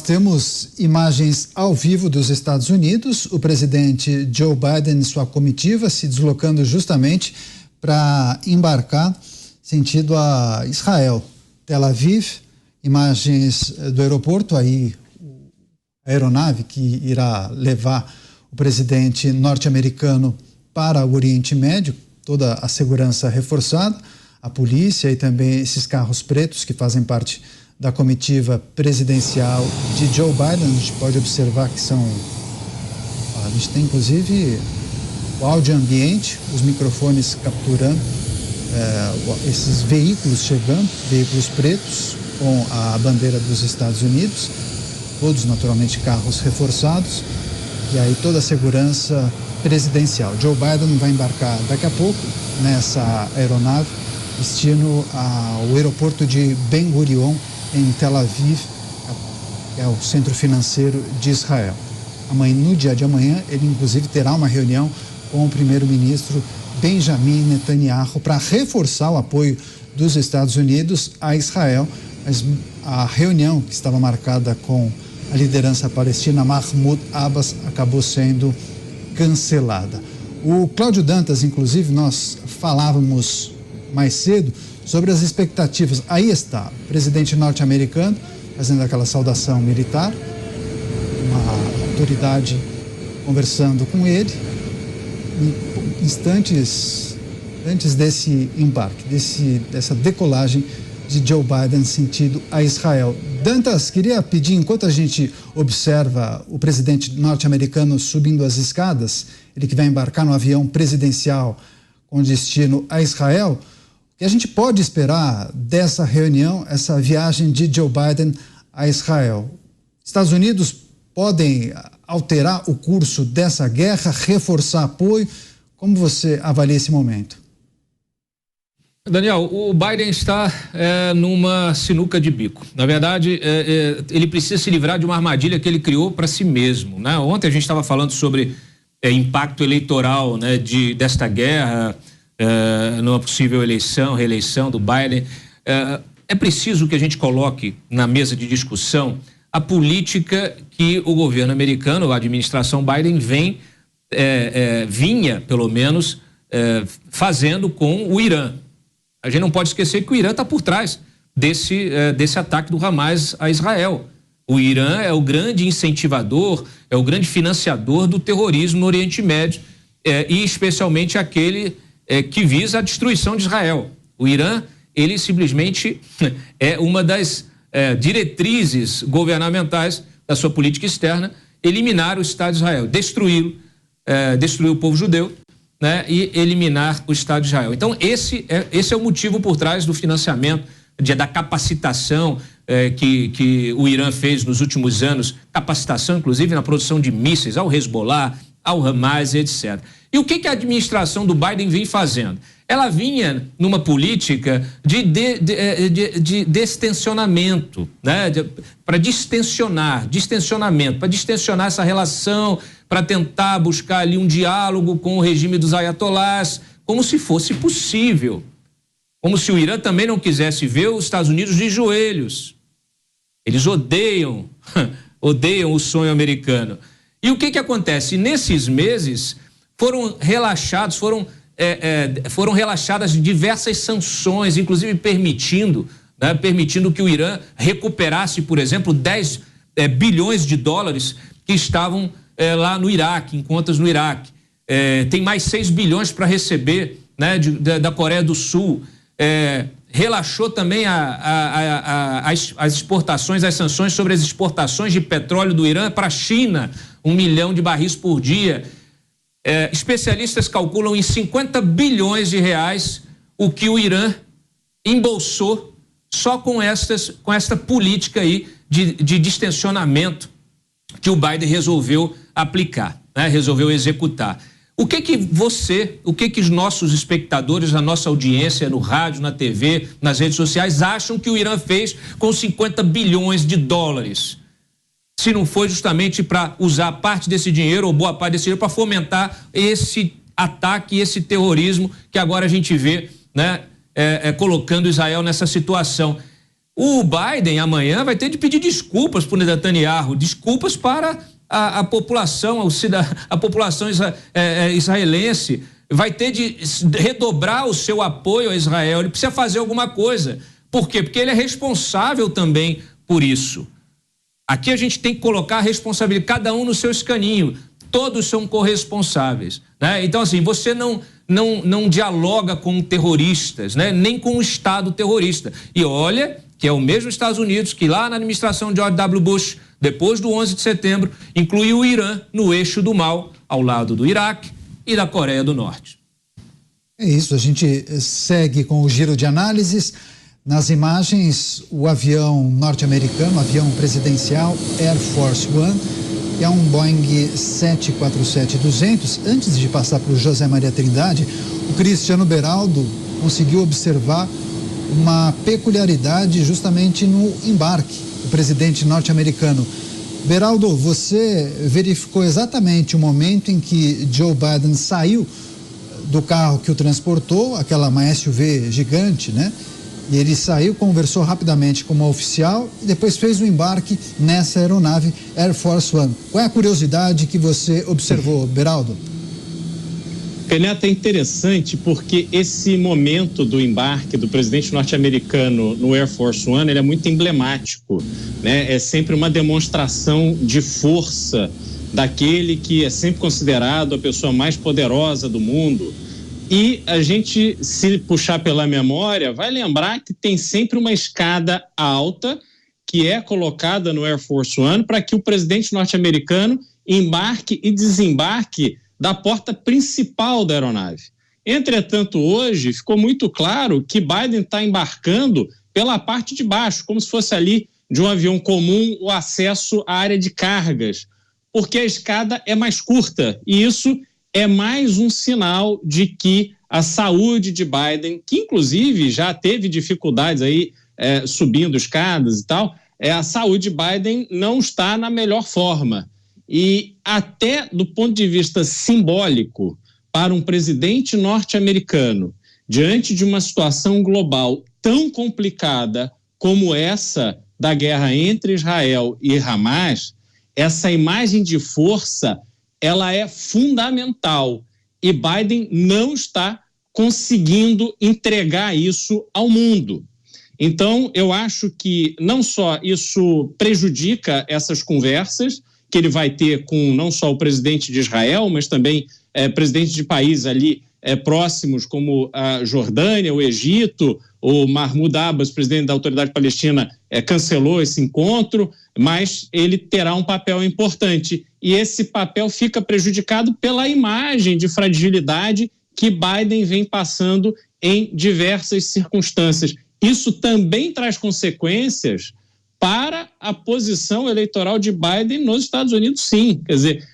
temos imagens ao vivo dos Estados Unidos, o presidente Joe Biden e sua comitiva se deslocando justamente para embarcar sentido a Israel, Tel Aviv, imagens do aeroporto, aí a aeronave que irá levar o presidente norte-americano para o Oriente Médio, toda a segurança reforçada, a polícia e também esses carros pretos que fazem parte da comitiva presidencial de Joe Biden. A gente pode observar que a gente tem inclusive o áudio ambiente, os microfones capturando esses veículos chegando, veículos pretos com a bandeira dos Estados Unidos, todos naturalmente carros reforçados, e aí toda a segurança presidencial. Joe Biden vai embarcar daqui a pouco nessa aeronave, destino ao aeroporto de Ben Gurion, em Tel Aviv, que é o centro financeiro de Israel. Amanhã, no dia de amanhã, ele inclusive terá uma reunião com o primeiro-ministro Benjamin Netanyahu para reforçar o apoio dos Estados Unidos a Israel. Mas a reunião que estava marcada com a liderança palestina Mahmoud Abbas acabou sendo cancelada. O Cláudio Dantas, inclusive, nós falávamos mais cedo sobre as expectativas. Aí está, o presidente norte-americano fazendo aquela saudação militar, uma autoridade conversando com ele, instantes antes desse embarque, dessa decolagem de Joe Biden sentido a Israel. Dantas, queria pedir, enquanto a gente observa o presidente norte-americano subindo as escadas, ele que vai embarcar no avião presidencial com destino a Israel, o que a gente pode esperar dessa reunião, essa viagem de Joe Biden a Israel? Estados Unidos podem alterar o curso dessa guerra, reforçar apoio? Como você avalia esse momento? Daniel, o Biden está numa sinuca de bico. Na verdade, ele precisa se livrar de uma armadilha que ele criou para si mesmo, né? Ontem a gente estava falando sobre impacto eleitoral, né, desta guerra, numa possível reeleição do Biden. É preciso que a gente coloque na mesa de discussão a política que o governo americano, a administração Biden, vinha, pelo menos, fazendo com o Irã. A gente não pode esquecer que o Irã está por trás desse ataque do Hamas a Israel. O Irã é o grande incentivador, é o grande financiador do terrorismo no Oriente Médio, e especialmente aquele que visa a destruição de Israel. O Irã, ele simplesmente é uma das diretrizes governamentais da sua política externa, eliminar o Estado de Israel, destruí-lo, destruir o povo judeu, né, e eliminar o Estado de Israel. Então, esse é o motivo por trás do financiamento, da capacitação que o Irã fez nos últimos anos, capacitação, inclusive, na produção de mísseis ao Hezbollah, ao Hamas, etc. E o que a administração do Biden vem fazendo? Ela vinha numa política de destensionamento, né? Para distensionamento, para distensionar essa relação, para tentar buscar ali um diálogo com o regime dos ayatolás, como se fosse possível. Como se o Irã também não quisesse ver os Estados Unidos de joelhos. Eles odeiam o sonho americano. E o que acontece? Nesses meses foram relaxadas diversas sanções, inclusive permitindo que o Irã recuperasse, por exemplo, 10 bilhões de dólares que estavam lá no Iraque, em contas no Iraque. Tem mais 6 bilhões para receber, né, da Coreia do Sul. Relaxou também as exportações, as sanções sobre as exportações de petróleo do Irã para a China, 1 milhão de barris por dia. Especialistas calculam em 50 bilhões de reais o que o Irã embolsou só com esta política aí de distensionamento que o Biden resolveu aplicar, né? Resolveu executar. O que os nossos espectadores, a nossa audiência no rádio, na TV, nas redes sociais acham que o Irã fez com 50 bilhões de dólares? Se não foi justamente para usar parte desse dinheiro, ou boa parte desse dinheiro, para fomentar esse ataque, esse terrorismo que agora a gente vê, né, colocando Israel nessa situação. O Biden amanhã vai ter de pedir desculpas para o Netanyahu, desculpas para a população, a população israelense, vai ter de redobrar o seu apoio a Israel. Ele precisa fazer alguma coisa. Por quê? Porque ele é responsável também por isso. Aqui a gente tem que colocar a responsabilidade, cada um no seu escaninho. Todos são corresponsáveis, né? Então, assim, você não dialoga com terroristas, né? Nem com o Estado terrorista. E olha que é o mesmo Estados Unidos que lá na administração de George W. Bush, depois do 11 de setembro, incluiu o Irã no eixo do mal, ao lado do Iraque e da Coreia do Norte. É isso, a gente segue com o giro de análises. Nas imagens, o avião norte-americano, avião presidencial Air Force One, que é um Boeing 747-200. Antes de passar para o José Maria Trindade, o Cristiano Beraldo conseguiu observar uma peculiaridade justamente no embarque do presidente norte-americano. Beraldo, você verificou exatamente o momento em que Joe Biden saiu do carro que o transportou, uma SUV gigante, né? E ele saiu, conversou rapidamente com uma oficial e depois fez o embarque nessa aeronave Air Force One. Qual é a curiosidade que você observou, Beraldo? Peneta, é interessante porque esse momento do embarque do presidente norte-americano no Air Force One, ele é muito emblemático, né? É sempre uma demonstração de força daquele que é sempre considerado a pessoa mais poderosa do mundo. E a gente, se puxar pela memória, vai lembrar que tem sempre uma escada alta que é colocada no Air Force One para que o presidente norte-americano embarque e desembarque da porta principal da aeronave. Entretanto, hoje ficou muito claro que Biden está embarcando pela parte de baixo, como se fosse ali de um avião comum o acesso à área de cargas, porque a escada é mais curta e isso é mais um sinal de que a saúde de Biden, que inclusive já teve dificuldades aí subindo escadas e tal, a saúde de Biden não está na melhor forma. E até do ponto de vista simbólico, para um presidente norte-americano, diante de uma situação global tão complicada como essa da guerra entre Israel e Hamas, essa imagem de força ela é fundamental e Biden não está conseguindo entregar isso ao mundo. Então, eu acho que não só isso prejudica essas conversas que ele vai ter com não só o presidente de Israel, mas também presidentes de países ali próximos como a Jordânia, o Egito, o Mahmoud Abbas, presidente da Autoridade Palestina, cancelou esse encontro, mas ele terá um papel importante. E esse papel fica prejudicado pela imagem de fragilidade que Biden vem passando em diversas circunstâncias. Isso também traz consequências para a posição eleitoral de Biden nos Estados Unidos, sim. Quer dizer,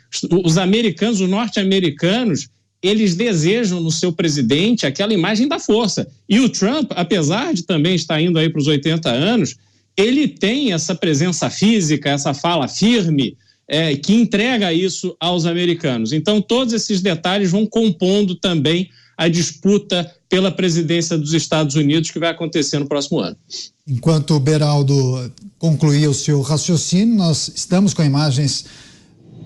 os americanos, os norte-americanos, eles desejam no seu presidente aquela imagem da força. E o Trump, apesar de também estar indo aí para os 80 anos, ele tem essa presença física, essa fala firme, que entrega isso aos americanos. Então, todos esses detalhes vão compondo também a disputa pela presidência dos Estados Unidos que vai acontecer no próximo ano. Enquanto o Beraldo concluía o seu raciocínio, nós estamos com imagens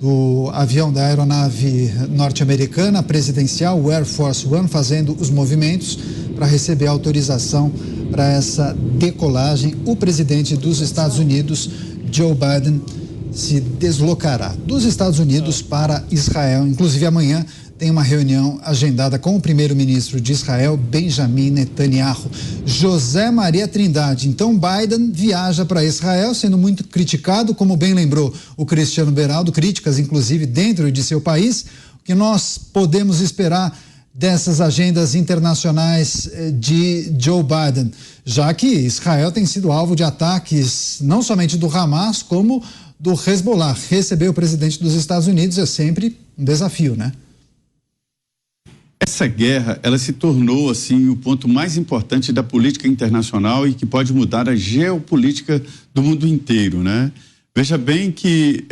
do avião da aeronave norte-americana presidencial, o Air Force One, fazendo os movimentos para receber autorização para essa decolagem. O presidente dos Estados Unidos, Joe Biden, se deslocará dos Estados Unidos para Israel. Inclusive, amanhã tem uma reunião agendada com o primeiro-ministro de Israel, Benjamin Netanyahu. José Maria Trindade. Então, Biden viaja para Israel, sendo muito criticado, como bem lembrou o Cristiano Beraldo, críticas, inclusive, dentro de seu país. O que nós podemos esperar dessas agendas internacionais de Joe Biden, já que Israel tem sido alvo de ataques não somente do Hamas, como do Hezbollah. Receber o presidente dos Estados Unidos é sempre um desafio, né? Essa guerra, ela se tornou, assim, o ponto mais importante da política internacional e que pode mudar a geopolítica do mundo inteiro, né? Veja bem que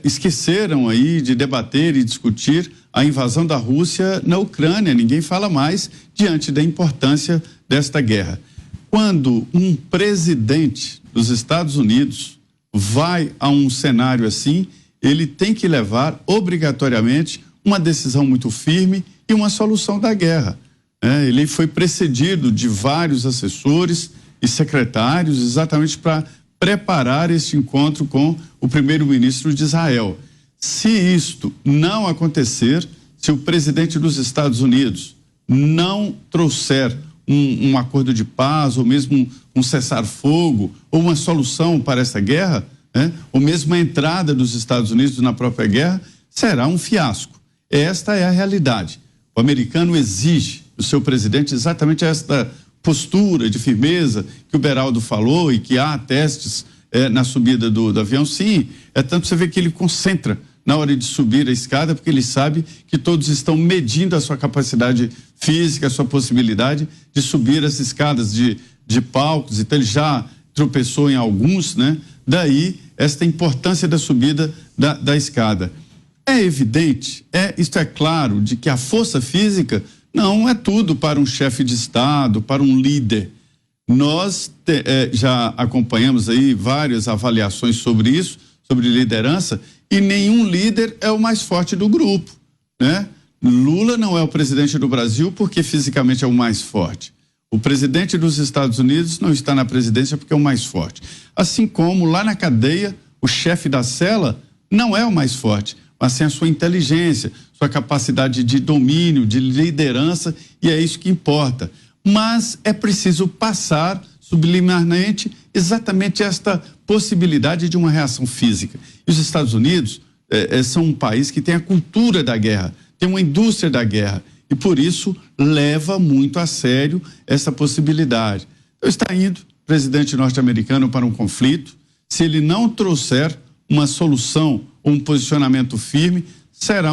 esqueceram aí de debater e discutir a invasão da Rússia na Ucrânia. Ninguém fala mais diante da importância desta guerra. quando um presidente dos Estados Unidos vai a um cenário assim, ele tem que levar obrigatoriamente uma decisão muito firme e uma solução da guerra. Ele foi precedido de vários assessores e secretários exatamente para preparar este encontro com o primeiro-ministro de Israel. Se isto não acontecer, se o presidente dos Estados Unidos não trouxer um acordo de paz, ou mesmo um cessar-fogo, ou uma solução para essa guerra, ou mesmo a entrada dos Estados Unidos na própria guerra, será um fiasco. Esta é a realidade. O americano exige do seu presidente exatamente esta postura de firmeza que o Beraldo falou e que há testes na subida do avião. Sim, tanto você vê que ele concentra na hora de subir a escada, porque ele sabe que todos estão medindo a sua capacidade física, a sua possibilidade de subir as escadas de palcos, então ele já tropeçou em alguns, né? Daí esta importância da subida da escada. É evidente, isto é claro, de que a força física não é tudo para um chefe de Estado, para um líder. Nós já acompanhamos aí várias avaliações sobre isso, sobre liderança, e nenhum líder é o mais forte do grupo, né? Lula não é o presidente do Brasil porque fisicamente é o mais forte. O presidente dos Estados Unidos não está na presidência porque é o mais forte. Assim como lá na cadeia, o chefe da cela não é o mais forte, mas sim a sua inteligência, sua capacidade de domínio, de liderança, e é isso que importa. Mas é preciso passar subliminarmente exatamente esta possibilidade de uma reação física. E os Estados Unidos são um país que tem a cultura da guerra, tem uma indústria da guerra, e por isso leva muito a sério essa possibilidade. Então está indo o presidente norte-americano para um conflito. Se ele não trouxer uma solução ou um posicionamento firme, será um